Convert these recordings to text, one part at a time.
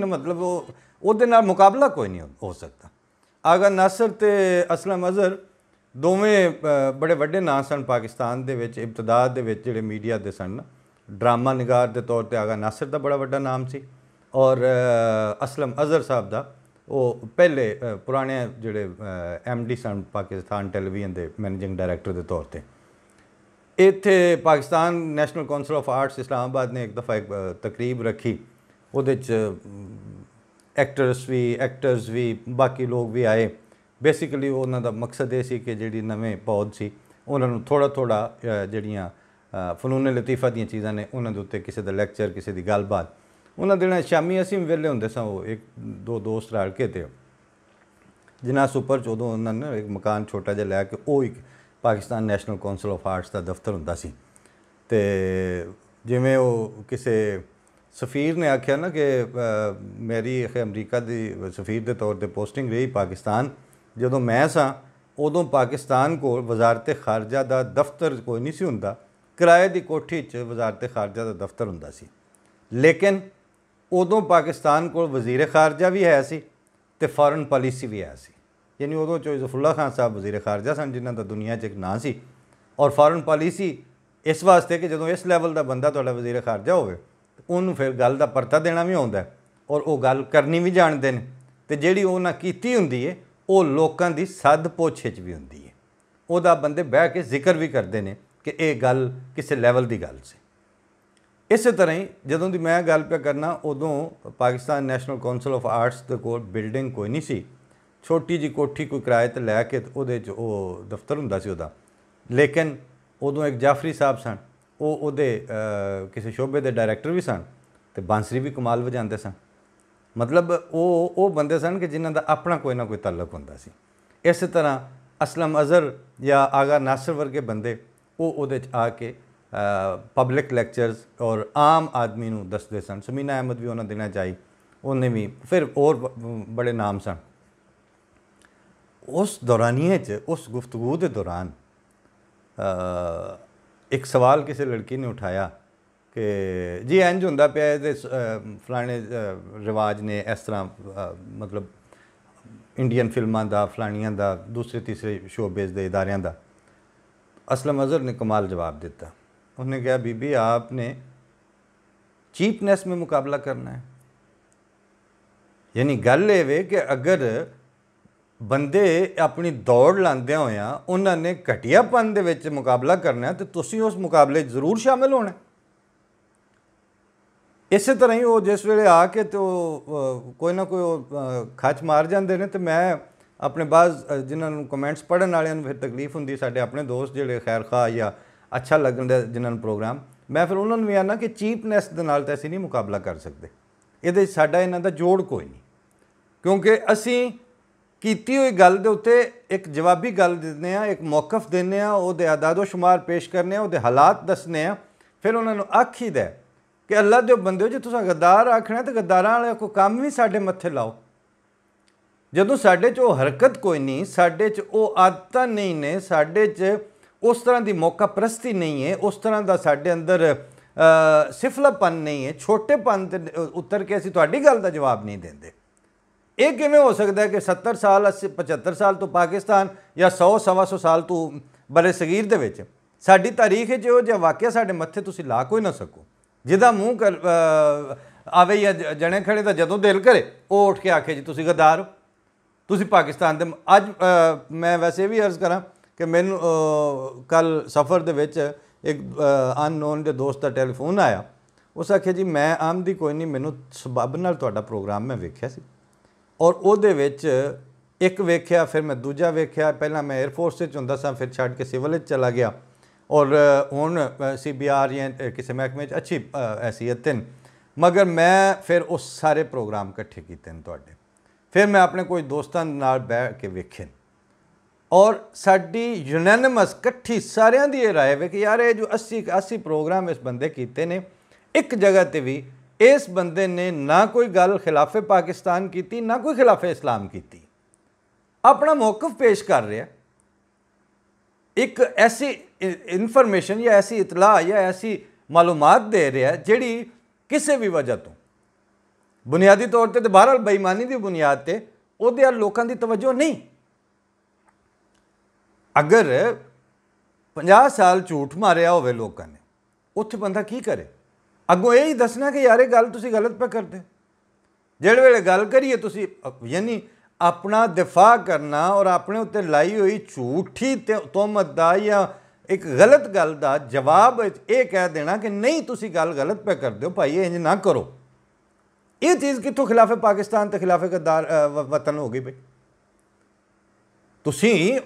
मतलब ਉਹਦੇ ਨਾਲ ਮੁਕਾਬਲਾ ਕੋਈ ਨਹੀਂ ਹੋ ਸਕਦਾ। ਆਗਾ ਨਾਸਰ ਤੇ ਅਸਲਮ ਅਜ਼ਹਰ ਦੋਵੇਂ ਬੜੇ ਵੱਡੇ ਨਾਂ ਸਨ ਪਾਕਿਸਤਾਨ ਦੇ ਵਿੱਚ। ਇਬਤਦਾ ਦੇ ਵਿੱਚ ਜਿਹੜੇ ਮੀਡੀਆ ਦੇ ਸਨ, ड्रामा निगार के तौर पर आगा नासिर का बड़ा वड्डा नाम सी, और असलम अज़हर साहब का वो पहले पुराने जोड़े MD सन पाकिस्तान टेलीविजन के मैनेजिंग डायरैक्टर के तौर पर। इत्थे Pakistan national council of arts Islamabad ने एक दफ़ा एक तकरीब रखी, उहदे एक्टर्स भी बाकी लोग भी आए। बेसिकली उन्हों का मकसद ये सी कि जिहड़ी नवें पौध सी उन्होंने थोड़ा थोड़ा जिहड़ियां फनून लतीफ़ा दी चीज़ां ने उन्होंने उत्ते किसी का लैक्चर किसी की गलबात उन्होंने देना। शामी असीं भी वेले हुंदे सां, वो एक दो दोस्त रल के ते जिन्हां सुपर च उदों उन्होंने एक मकान छोटा जिहा लैके वो एक Pakistan national council of arts का दफ्तर हुंदा सी। ते जिवें वो किसी सफ़ीर ने आख्या ना कि मेरी अमरीका की सफ़ीर के तौर पर पोस्टिंग रही पाकिस्तान, जदों मैं सां उदों पाकिस्तान को वजारत खारजा का दफ्तर कोई नहीं सी हुंदा, किराए की कोठी च वजारत खारजा का दफ्तर हुंदा सी। लेकिन उदों पाकिस्तान को वज़ीर खारजा भी है सी ते फॉरन पॉलिसी भी है सी। यानी उदों ज़फ़रुल्लाह खान साहब वज़ीर खारजा सन जिन्हां दा दुनिया च एक नां सी, और फॉरन पॉलिसी इस वास्ते कि जदों इस लैवल का बंदा तुहाडा वज़ीर खारजा होवे उन्होंने फिर गल का परता देना भी आउंदा है, और वो गल करनी भी जानते हैं। तो जिहड़ी उन्हां कीती हुंदी है वो लोकां दी सद पोछे च भी हुंदी है, उहदा बंदे बह के जिक्र भी करते हैं कि यह गल किसी लैवल की गल से। इस तरह ही जदों दी मैं गल पे करना उदों Pakistan national council of arts के कोल बिल्डिंग कोई नहीं सी, छोटी जी कोठी कोई किराए ते लैके उहदे च वो दफ्तर हुंदा सी उहदा। लेकिन उदों एक जाफरी साहब सन, वो उहदे किसी शोबे के डायरैक्टर भी सन ते बांसरी भी कमाल वजांदे सन। मतलब वो बंदे सन कि जिन्हां दा अपना कोई ना कोई तल्लक हुंदा सी। इस तरह असलम अज़हर या आगा नासिर वर्गे बंदे वो उहदे च आके पब्लिक लैक्चरस और आम आदमी नूं दसदे सन। समीना अहमद भी उन्होंने दिनों चाहिए, उन्हें भी फिर और बड़े नाम सन। उस दौरानिए च उस गुफ्तगू के दौरान एक सवाल किसी लड़की ने उठाया कि जी इंज हुंदा पिया ते फलाने रिवाज ने इस तरह मतलब इंडियन फिल्मां दा फलानियां दा दूसरे तीसरे शोबेज के इदारियां दा। असलम अज़हर ने कमाल जवाब दिता। उन्होंने कहा बीबी आपने चीपनेस में मुकाबला करना है। यानी गल ये वे कि अगर बंदे अपनी दौड़ लांदे होया उन्होंने घटियापन दे विच मुकाबला करना है तो तुसीं उस मुकाबले ज़रूर शामिल होना। इस तरह ही वो जिस वेले आके तो कोई ना कोई खच मार जाते हैं। तो मैं अपने बाज़ जिन्होंने कमेंट्स पढ़न वाले फिर तकलीफ होंगी, साढ़े अपने दोस्त जोड़े खैर खा या अच्छा लगन जिन्होंने प्रोग्राम, मैं फिर उन्होंने भी आना कि चीपनेस के नाल तो असीं नहीं मुकाबला कर सकते, ये साडा इन्हां दा जोड़ कोई नहीं, क्योंकि असीं कीती हुई गल दे उत्ते एक जवाबी गल दिंदे आ, एक मौकफ दिंदे आ, उहदे आदादो शुमार पेश करने, उहदे हालात दसने आ, फिर उन्होंने आखीदा कि अल्लाह दे बंदे जो तुसां गद्दार आखना तो गद्दारां वाले कोई काम भी साडे मत्थे लाओ। जदों साडे च वो हरकत कोई नहीं, साडे च वो आदतां नहीं ने, साडे च उस तरह की मौका परस्ती नहीं है, उस तरह का साडे अंदर सिफलापन नहीं है, छोटेपन उतर के असीं तुहाडी गल दा जवाब नहीं देंदे। ये किवें हो सकता है कि 70 साल 75 साल तो पाकिस्तान या 100 सवा 100 साल तो बरे सगीर दे विच साडी तारीख जो जिहा वाक़या साडे मत्थे तुसीं ला कोई ना सको, जिहदा मूँह कर आवे या जने खड़े तो जदों दिल करे वो उठ के आखे जी तुसीं गद्दार हो, तुसीं पाकिस्तान दे। अज मैं वैसे भी अर्ज़ करा कि मैनू कल सफ़र दे विच एक अननोन दे दोस्त का टैलीफोन आया, उस आख्या जी मैं आमदी कोई नहीं, मैनू सबब नाल तुहाडा प्रोग्राम मैं वेख्या सी और उहदे विच एक वेख्या फिर मैं दूजा वेख्या, पहला मैं एयरफोर्स च हुंदा सा फिर छड्ड के सिविल चला गया और हुण CBR या किसी महकमे अच्छी हैसीयत न, मगर मैं फिर उस सारे प्रोग्राम इकट्ठे कीते न तुहाडे, फिर मैं अपने कोई दोस्तों नाल बैठ के वेखे और साडी यूनैनिमस इकट्ठी सारियां दी राय वे कि यार ये जो 80 प्रोग्राम इस बंदे कीते ने, एक जगह ते भी इस बंदे ने ना कोई गल खिलाफे पाकिस्तान की ना कोई खिलाफे इस्लाम की, अपना मौकफ पेश कर रहा, एक ऐसी इन्फॉर्मेशन या ऐसी इतला या ऐसी मालूमात दे रहा जिहड़ी किसी भी वजह तो ਬੁਨਿਆਦੀ ਤੌਰ ਤੇ ਬਹਰਹਾਲ ਬੇਈਮਾਨੀ ਦੀ ਬੁਨਿਆਦ ਤੇ ਉਹਦੇ ਵੱਲ ਲੋਕਾਂ ਦੀ ਤਵੱਜੋ ਨਹੀਂ। ਅਗਰ 50 ਸਾਲ ਝੂਠ ਮਾਰਿਆ ਹੋਵੇ ਲੋਕਾਂ ਨੇ, ਉੱਥੇ ਬੰਦਾ ਕੀ ਕਰੇ? ਅੱਗੋਂ ਇਹ ਹੀ ਦੱਸਣਾ ਕਿ ਯਾਰ ਇਹ ਗੱਲ ਤੁਸੀਂ ਗਲਤ ਪਾ ਕਰਦੇ। ਜਿਹੜੇ ਵੇਲੇ ਗੱਲ ਕਰੀਏ ਤੁਸੀਂ ਯਾਨੀ ਆਪਣਾ ਦਿਫਾ ਕਰਨਾ ਔਰ ਆਪਣੇ ਉੱਤੇ ਲਾਈ ਹੋਈ ਝੂਠੀ ਤੋਹਮਤ ਦਾ ਜਾਂ ਇੱਕ ਗਲਤ ਗੱਲ ਦਾ ਜਵਾਬ ਇਹ ਕਹਿ ਦੇਣਾ ਕਿ ਨਹੀਂ ਤੁਸੀਂ ਗੱਲ ਗਲਤ ਪਾ ਕਰਦੇ ਹੋ ਭਾਈ, ਇਹ ਇੰਜ ਨਾ ਕਰੋ। ਇਹ ਚੀਜ਼ ਕਿੱਥੋਂ ਖਿਲਾਫੇ ਪਾਕਿਸਤਾਨ ਤੇ ਖਿਲਾਫੇ ਗਦਾਰ ਵਤਨ ਹੋ ਗਈ ਬਈ? ਤੁਸੀਂ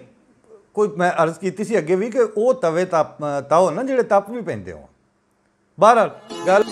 ਕੋਈ ਮੈਂ ਅਰਜ਼ ਕੀਤੀ ਸੀ ਅੱਗੇ ਵੀ ਕਿ ਉਹ ਤਵੇ ਤਾਓ ਨਾ ਜਿਹੜੇ ਤਪ ਵੀ ਪੈਂਦੇ ਹੋ। ਬਹਰਹਾਲ ਗੱਲ